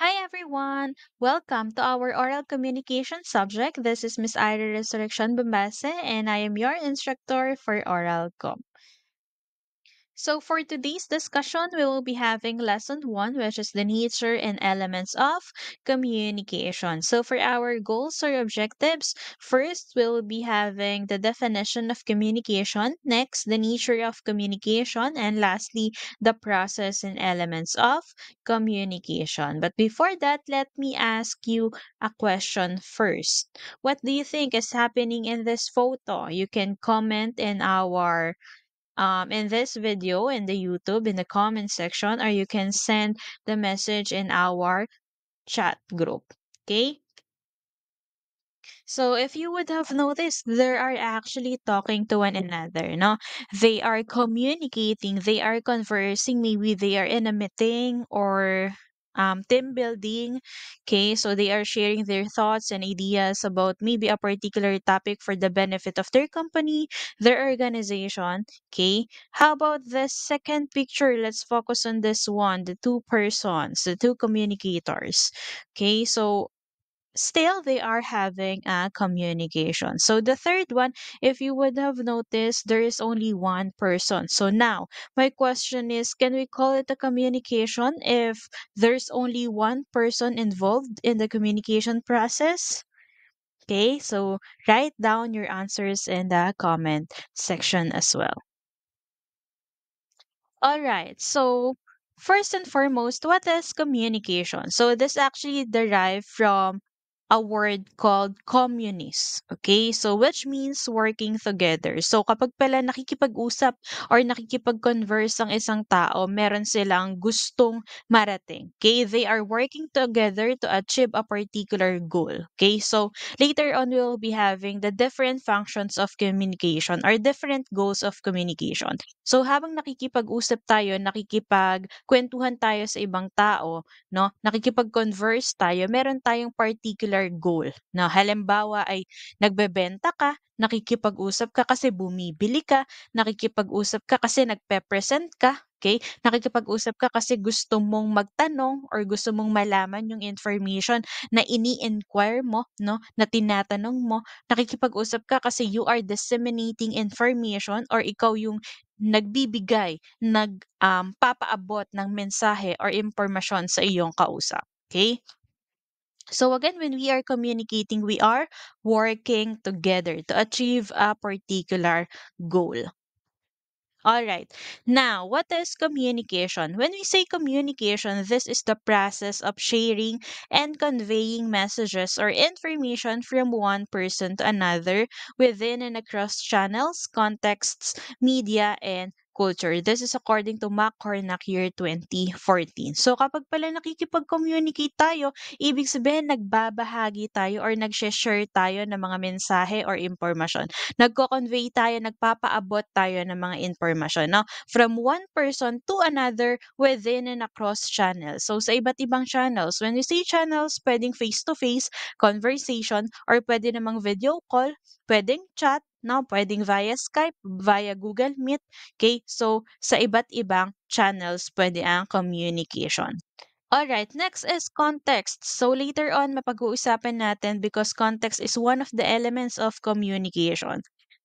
Hi everyone! Welcome to our oral communication subject. This is Miss Ira Resurrection Bombase and I am your instructor for oral com. So for today's discussion, we will be having lesson 1, which is the nature and elements of communication. So for our goals or objectives, first we'll be having the definition of communication, next the nature of communication, and lastly the process and elements of communication. But before that, let me ask you a question first. What do you think is happening in this photo? You can comment in this video in the YouTube in the comment section, or you can send the message in our chat group. Okay? So if you would have noticed, they are actually talking to one another, no? They are communicating, they are conversing, maybe they are in a meeting or team building. Okay, so they are sharing their thoughts and ideas about maybe a particular topic for the benefit of their company, their organization. Okay, how about the second picture? Let's focus on this one, the two persons, the two communicators. Okay, so still they are having a communication. So the third one, if you would have noticed, there is only one person. So now my question is, can we call it a communication if there's only one person involved in the communication process? Okay, so write down your answers in the comment section as well. All right. So, first and foremost, what is communication? So, this actually derived from a word called communist. Okay? So, which means working together. So, kapag pala nakikipag-usap or nakikipag-converse ang isang tao, meron silang gustong marating. Okay? They are working together to achieve a particular goal. Okay? So, later on, we'll be having the different functions of communication or different goals of communication. So habang nakikipag-usap tayo, nakikipagkuwentuhan tayo sa ibang tao, 'no, nakikipag-converse tayo, meron tayong particular goal na halimbawa ay nagbebenta ka, nakikipag-usap ka kasi bumibili ka, nakikipag-usap ka kasi nagpe-present ka, okay? Nakikipag-usap ka kasi gusto mong magtanong or gusto mong malaman yung information na ini-inquire mo, 'no, na tinatanong mo. Nakikipag-usap ka kasi you are disseminating information or ikaw yung nagbibigay, papaabot ng mensahe or impormasyon sa iyong kausap. Okay? So again, when we are communicating, we are working together to achieve a particular goal. All right. Now, what is communication? When we say communication, this is the process of sharing and conveying messages or information from one person to another within and across channels, contexts, media, and culture. This is according to McCormack year 2014. So kapag pala nakikipag-communicate tayo, ibig sabihin nagbabahagi tayo or nag-share tayo ng mga mensahe or impormasyon, nagko-convey tayo, nagpapaabot tayo ng mga impormasyon, no? From one person to another within and across channels. So, sa iba't ibang channels. When we say channels, pwedeng face-to-face conversation or pwede namang video call, pwedeng chat, no? Pwedeng via Skype, via Google Meet. Okay? So, sa iba't ibang channels, pwede ang communication. Alright, next is context. So later on, mapag-uusapan natin because context is one of the elements of communication.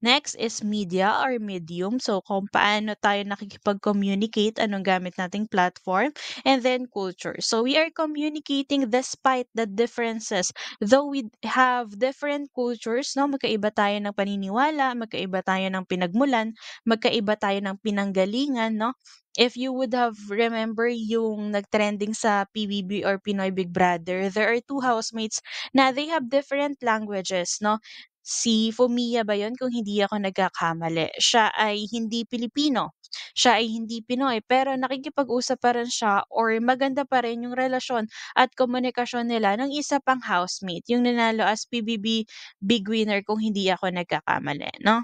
Next is media or medium. So kung paano tayo nakikipag-communicate, anong gamit nating platform. And then culture. So we are communicating despite the differences. Though we have different cultures, no? Magkaiba tayo ng paniniwala, magkaiba tayo ng pinagmulan, magkaiba tayo ng pinanggalingan, no? If you would have remember yung nagtrending sa PBB or Pinoy Big Brother, there are two housemates na they have different languages, no? Si Fumiya ba yun kung hindi ako nagkakamali? Siya ay hindi Pilipino. Siya ay hindi Pinoy, pero nakikipag-usap pa rin siya or maganda pa rin yung relasyon at komunikasyon nila ng isa pang housemate, yung nanalo as PBB Big Winner kung hindi ako nagkakamali, no?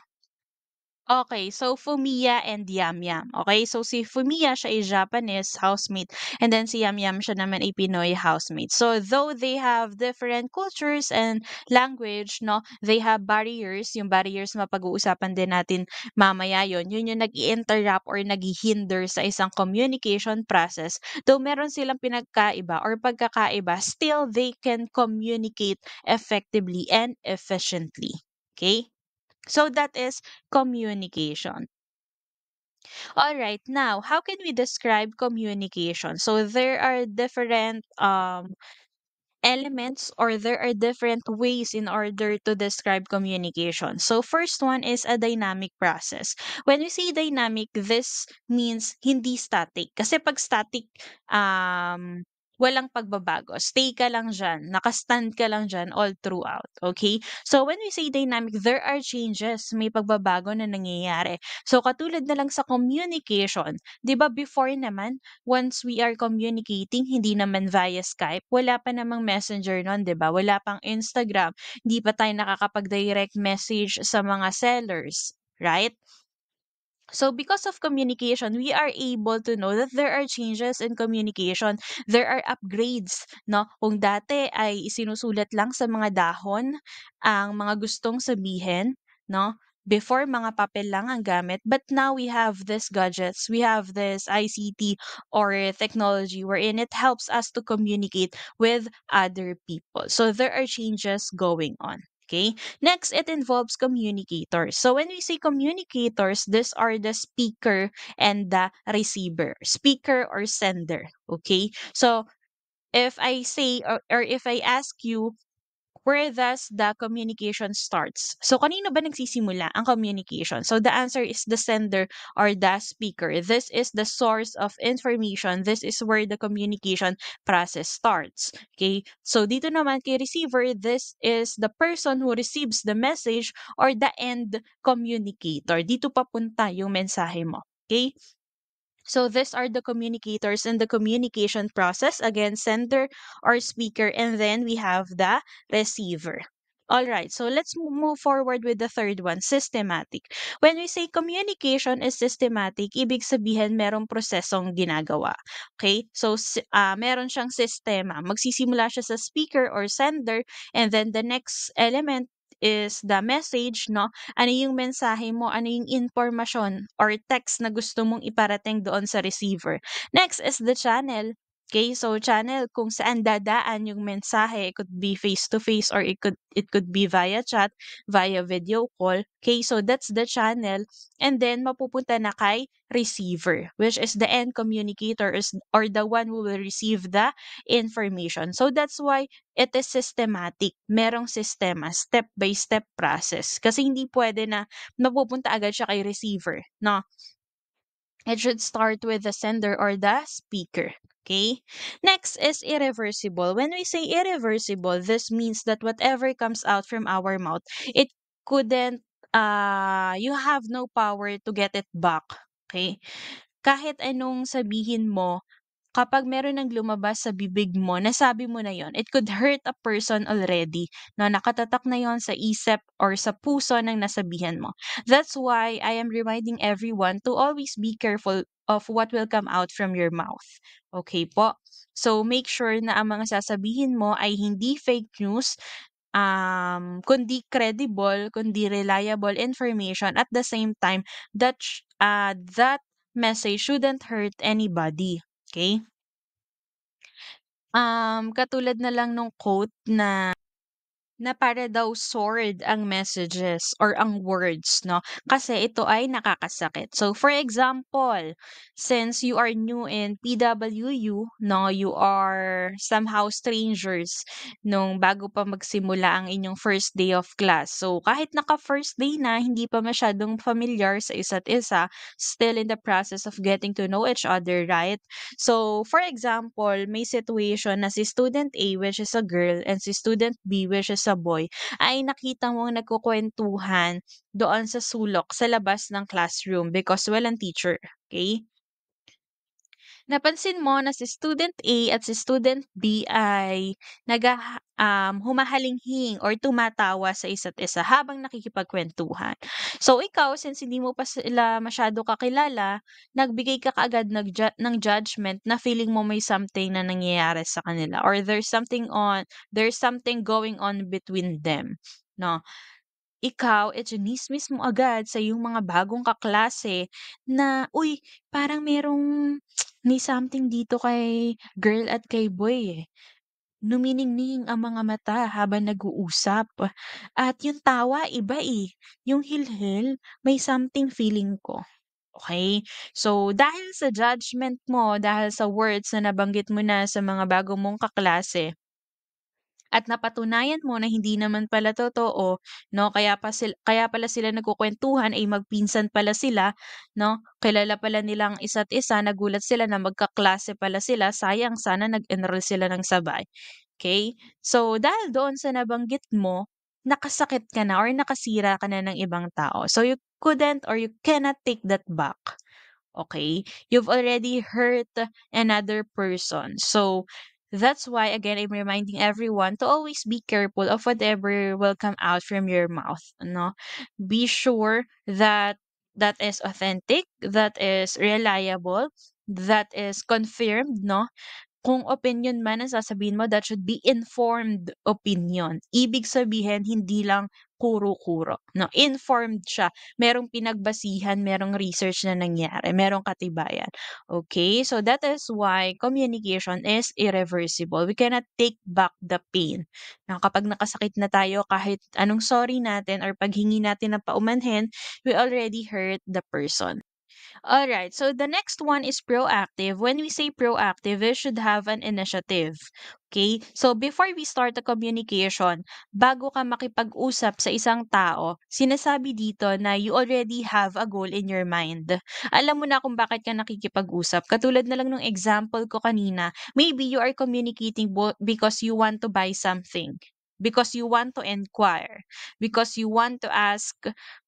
Okay, so Fumiya and Yam Yam. Okay, so si Fumiya siya ay Japanese housemate and then si Yam Yam siya naman ay Pinoy housemate. So though they have different cultures and language, no, they have barriers. Yung barriers mapag-uusapan din natin mamaya yon. Yun yung nag-i-interrupt or nag-hinder sa isang communication process. Though meron silang pinagkaiba or pagkakaiba, still they can communicate effectively and efficiently. Okay? So that is communication. All right, now how can we describe communication? So there are different elements or there are different ways in order to describe communication. So first one is a dynamic process. When we say dynamic, this means hindi static. Kasi pag static, walang pagbabago. Stay ka lang dyan. Nakastand ka lang dyan all throughout. Okay? So when we say dynamic, there are changes. May pagbabago na nangyayari. So katulad na lang sa communication, 'di ba before naman, once we are communicating, hindi naman via Skype, wala pa namang Messenger nun, 'di ba? Wala pang Instagram, hindi pa tayo nakakapag-direct message sa mga sellers, right? So because of communication, we are able to know that there are changes in communication. There are upgrades, no? Kung dati ay isinusulat lang sa mga dahon ang mga gustong sabihin, no? Before mga papel lang ang gamit, but now we have this gadgets, we have this ICT or technology wherein it helps us to communicate with other people. So there are changes going on. Okay? Next, it involves communicators. So when we say communicators, these are the speaker and the receiver, speaker or sender. Okay? So if I say or if I ask you, where does the communication starts? So kanino ba nagsisimula ang communication? So the answer is the sender or the speaker. This is the source of information. This is where the communication process starts. Okay? So dito naman kay receiver, this is the person who receives the message or the end communicator. Dito papunta yung mensahe mo. Okay? So these are the communicators in the communication process. Again, sender or speaker, and then we have the receiver. All right, so let's move forward with the third one, systematic. When we say communication is systematic, ibig sabihin merong prosesong ginagawa. Okay? So meron siyang sistema. Magsisimula siya sa speaker or sender, and then the next element is the message, no? Ano yung mensahe mo, ano yung impormasyon or text na gusto mong iparating doon sa receiver. Next is the channel. Okay, so channel kung saan dadaan yung mensahe, it could be face to face or it could be via chat, via video call. Okay, so that's the channel, and then mapupunta na kay receiver, which is the end communicator is or the one who will receive the information. So that's why it is systematic. Merong sistema, step by step process. Kasi hindi pwede na mapupunta agad siya kay receiver, no? It should start with the sender or the speaker. Okay? Next is irreversible. When we say irreversible, this means that whatever comes out from our mouth, it couldn't, you have no power to get it back. Okay? Kahit anong sabihin mo, kapag meron ng lumabas sa bibig mo, nasabi mo na yon, it could hurt a person already, no? Nakatatak na yon sa isip or sa puso ng nasabihan mo. That's why I am reminding everyone to always be careful of what will come out from your mouth. Okay po? So, make sure na ang mga sasabihin mo ay hindi fake news, kundi credible, kundi reliable information. At the same time, that message shouldn't hurt anybody. Okay? Katulad na lang nung quote na para daw sword ang messages or ang words, no? Kasi ito ay nakakasakit. So, for example, since you are new in PWU, no, you are somehow strangers nung bago pa magsimula ang inyong first day of class. So, kahit naka first day na, hindi pa masyadong familiar sa isa't isa, still in the process of getting to know each other, right? So, for example, may situation na si student A, which is a girl, and si student B, which is a boy, ay nakita mong nagkukwentuhan doon sa sulok sa labas ng classroom because walang teacher. Okay? Napansin mo na si student A at si student B ay humahalinghing or tumatawa sa isa't isa habang nakikipagkwentuhan. So ikaw, since hindi mo pa sila masyado kakilala, nagbigay ka kaagad ng judgment na feeling mo may something na nangyayari sa kanila or there's something going on between them, 'no? Ikaw, tsinismis mo agad sa iyong mga bagong kaklase na, "Uy, parang may something dito kay girl at kay boy, eh." Numiningning ang mga mata habang nag-uusap at yung tawa iba, eh, yung hilhil may something feeling ko, okay. So, dahil sa judgment mo, dahil sa words na nabanggit mo na sa mga bago mong kaklase at napatunayan mo na hindi naman pala totoo, 'no, kaya pala sila nagkukuwentuhan ay magpinsan pala sila, 'no, kilala pala nilang isa't isa, nagulat sila na magkaklase pala sila, sayang sana nag-enroll sila ng sabay. Okay. So, dahil doon sa nabanggit mo, nakasakit ka na or nakasira ka na ng ibang tao. So, you couldn't or you cannot take that back. Okay? You've already hurt another person. So, that's why, again, I'm reminding everyone to always be careful of whatever will come out from your mouth. No? Be sure that that is authentic, that is reliable, that is confirmed, no? Kung opinion man ang sasabihin mo, that should be informed opinion. Ibig sabihin hindi lang kuro-kuro 'no, informed siya, merong pinagbasihan, merong research na nangyari, merong katibayan. Okay, so that is why communication is irreversible. We cannot take back the pain na kapag nakasakit na tayo kahit anong sorry natin or paghingi natin ng paumanhin, we already hurt the person. All right. So the next one is proactive. When we say proactive, we should have an initiative. Okay? So before we start the communication, bago ka makipag-usap sa isang tao, sinasabi dito na you already have a goal in your mind. Alam mo na kung bakit ka nakikipag-usap. Katulad na lang ng example ko kanina, maybe you are communicating because you want to buy something, because you want to inquire, because you want to ask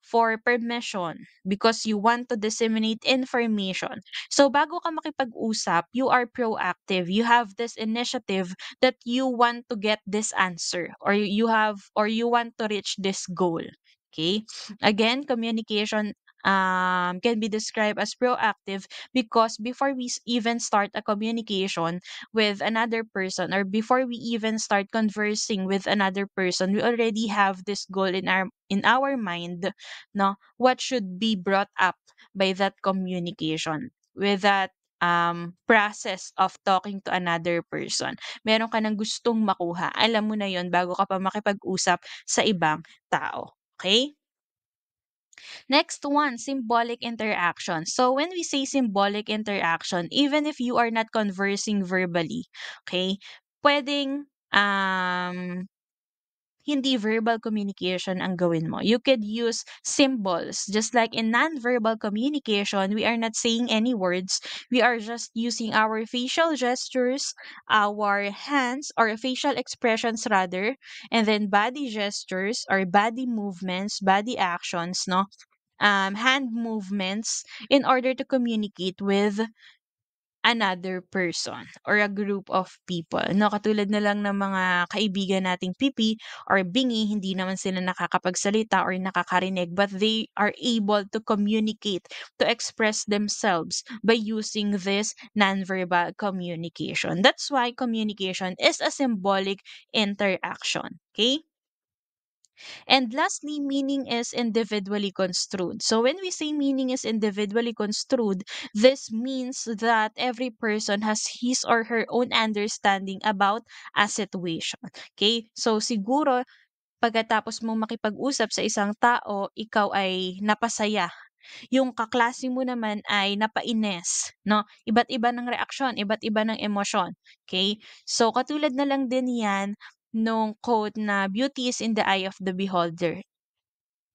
for permission, because you want to disseminate information. So bago ka makipag-usap, you are proactive. You have this initiative that you want to get this answer or you want to reach this goal. Okay? Again, communication can be described as proactive because before we even start a communication with another person or before we even start conversing with another person, we already have this goal in our mind, no, what should be brought up by that communication with that process of talking to another person. Meron ka ng gustong makuha. Alam mo na yon bago ka pa makipag-usap sa ibang tao. Okay? Next one, symbolic interaction. So when we say symbolic interaction, even if you are not conversing verbally, okay, pwedeng hindi verbal communication ang gawin mo. You could use symbols. Just like in non-verbal communication, we are not saying any words. We are just using our facial gestures, our hands, or facial expressions rather, and then body gestures or body movements, body actions, no? Hand movements in order to communicate with another person or a group of people, 'no? Katulad na lang ng mga kaibigan nating pipi or bingi, hindi naman sila nakakapagsalita or nakakarinig, but they are able to communicate, to express themselves by using this nonverbal communication. That's why communication is a symbolic interaction, okay? And lastly, meaning is individually construed. So when we say meaning is individually construed, this means that every person has his or her own understanding about a situation. Okay? So siguro pagkatapos mong makipag-usap sa isang tao, ikaw ay napasaya. Yung kaklase mo naman ay napainis, no? Iba't iba ng reaksyon, iba't iba ng emosyon. Okay? So katulad na lang din 'yan nung quote na beauty is in the eye of the beholder.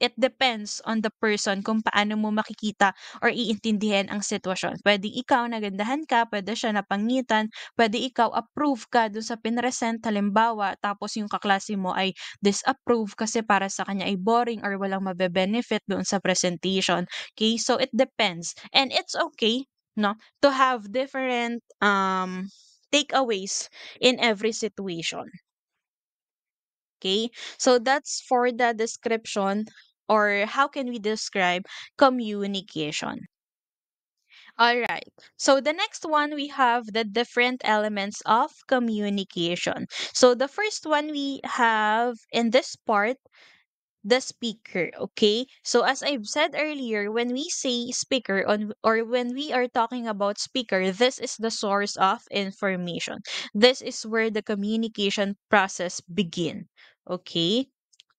It depends on the person kung paano mo makikita or iintindihan ang sitwasyon. Pwede ikaw nagandahan ka, pwede siya napangitan, pwede ikaw approve ka dun sa pinresent halimbawa, tapos yung kaklase mo ay disapprove kasi para sa kanya ay boring or walang mabe-benefit doon sa presentation. Okay? So it depends. And it's okay, no, to have different takeaways in every situation. Okay, so that's for the description, or how can we describe communication. All right. So the next one, we have the different elements of communication. So the first one we have in this part, the speaker. Okay, so as I've said earlier, when we say speaker on, or when we are talking about speaker, this is the source of information. This is where the communication process begin. Okay,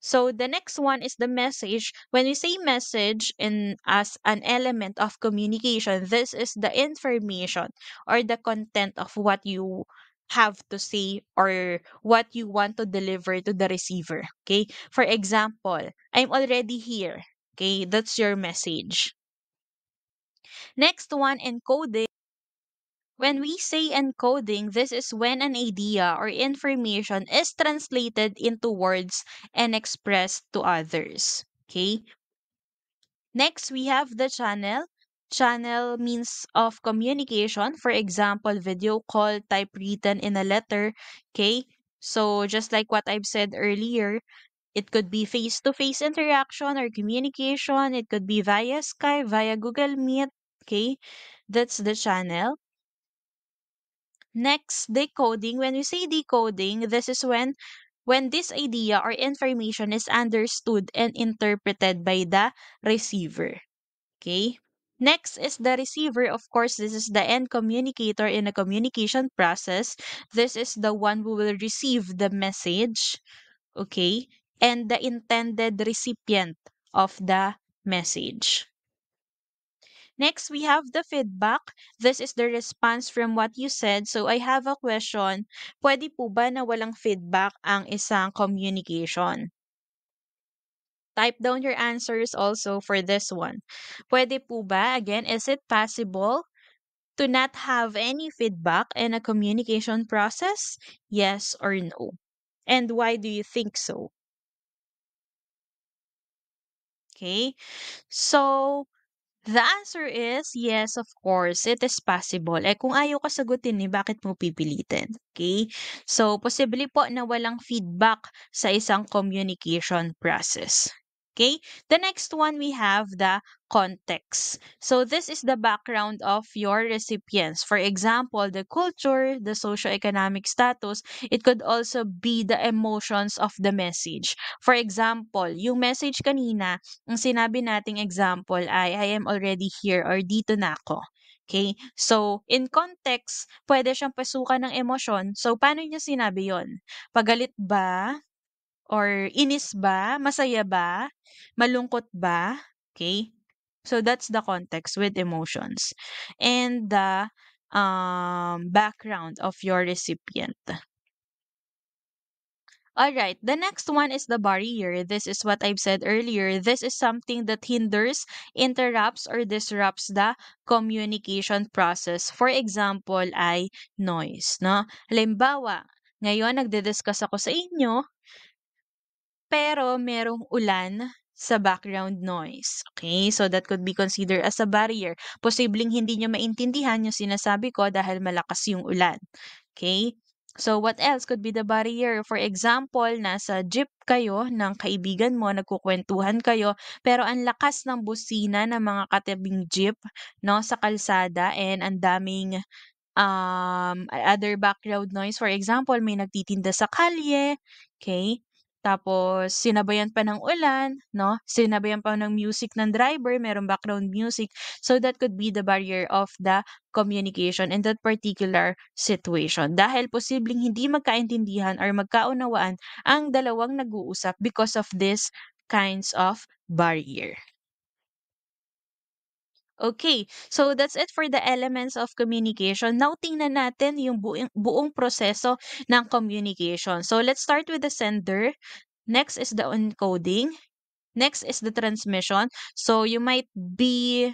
so the next one is the message. When we say message in as an element of communication, this is the information or the content of what you have to say or what you want to deliver to the receiver. Okay, for example, I'm already here. Okay, that's your message. Next one, encoding. When we say encoding, this is when an idea or information is translated into words and expressed to others. Okay. Next, we have the channel. Channel means of communication. For example, video call, typewritten in a letter. Okay. So just like what I've said earlier, it could be face-to-face interaction or communication. It could be via Skype, via Google Meet. Okay, that's the channel. Next, decoding. When we say decoding, this is when this idea or information is understood and interpreted by the receiver. Okay. Next is the receiver. Of course, this is the end communicator in a communication process. This is the one who will receive the message. Okay, and the intended recipient of the message. Next, we have the feedback. This is the response from what you said. So, I have a question. Pwede po ba na walang feedback ang isang communication? Type down your answers also for this one. Pwede po ba? Again, is it possible to not have any feedback in a communication process? Yes or no? And why do you think so? Okay. So, the answer is yes, of course, it is possible. Eh kung ayaw ka sagutin eh, bakit mo pipilitin? Okay? So, posible po na walang feedback sa isang communication process. Okay? The next one, we have the context. So, this is the background of your recipients. For example, the culture, the socioeconomic status. It could also be the emotions of the message. For example, yung message kanina, ang sinabi nating example ay, I am already here or dito na ako. Okay? So, in context, pwede siyang pasukan ng emosyon. So, paano niya sinabi yon? Pagalit ba? Or inis ba? Masaya ba? Malungkot ba? Okay? So, that's the context with emotions. And the background of your recipient. All right. The next one is the barrier. This is what I've said earlier. This is something that hinders, interrupts, or disrupts the communication process. For example, ay noise, no? Halimbawa, ngayon nagde-discuss ako sa inyo, pero merong ulan sa background noise. Okay? So that could be considered as a barrier. Posibleng hindi nyo maintindihan yung sinasabi ko dahil malakas yung ulan. Okay? So, what else could be the barrier? For example, nasa jeep kayo ng kaibigan mo, nagkukwentuhan kayo, pero ang lakas ng busina ng mga katabing jeep, no, sa kalsada, and ang daming other background noise. For example, may nagtitinda sa kalye, okay? Tapos, sinabayan pa ng ulan, no? Sinabayan pa ng music ng driver, merong background music. So, that could be the barrier of the communication in that particular situation. Dahil posibleng hindi magkaintindihan or magkaunawaan ang dalawang nag-uusap because of this kinds of barrier. Okay, so that's it for the elements of communication. Now, tingnan natin yung buong proseso ng communication. So, let's start with the sender. Next is the encoding. Next is the transmission. So, you might be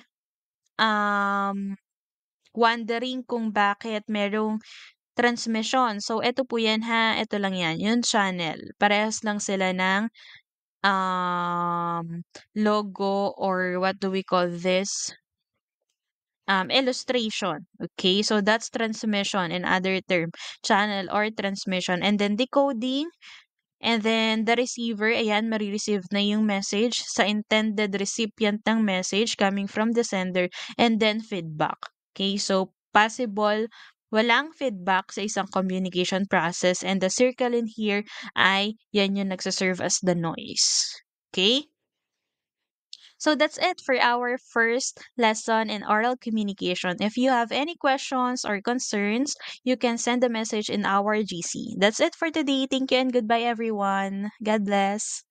wondering kung bakit merong transmission. So, ito po yan ha. Ito lang yan. Yung channel. Parehas lang sila ng logo, or what do we call this? Illustration. Okay, so that's transmission in other term, channel or transmission. And then decoding, And then the receiver, ayan, marireceive na yung message sa intended recipient ng message coming from the sender, and then feedback. Okay, so possible walang feedback sa isang communication process, and the circle in here ay yan yung nagsaserve as the noise. Okay? So that's it for our first lesson in oral communication. If you have any questions or concerns, you can send a message in our GC. That's it for today. Thank you and goodbye, everyone. God bless.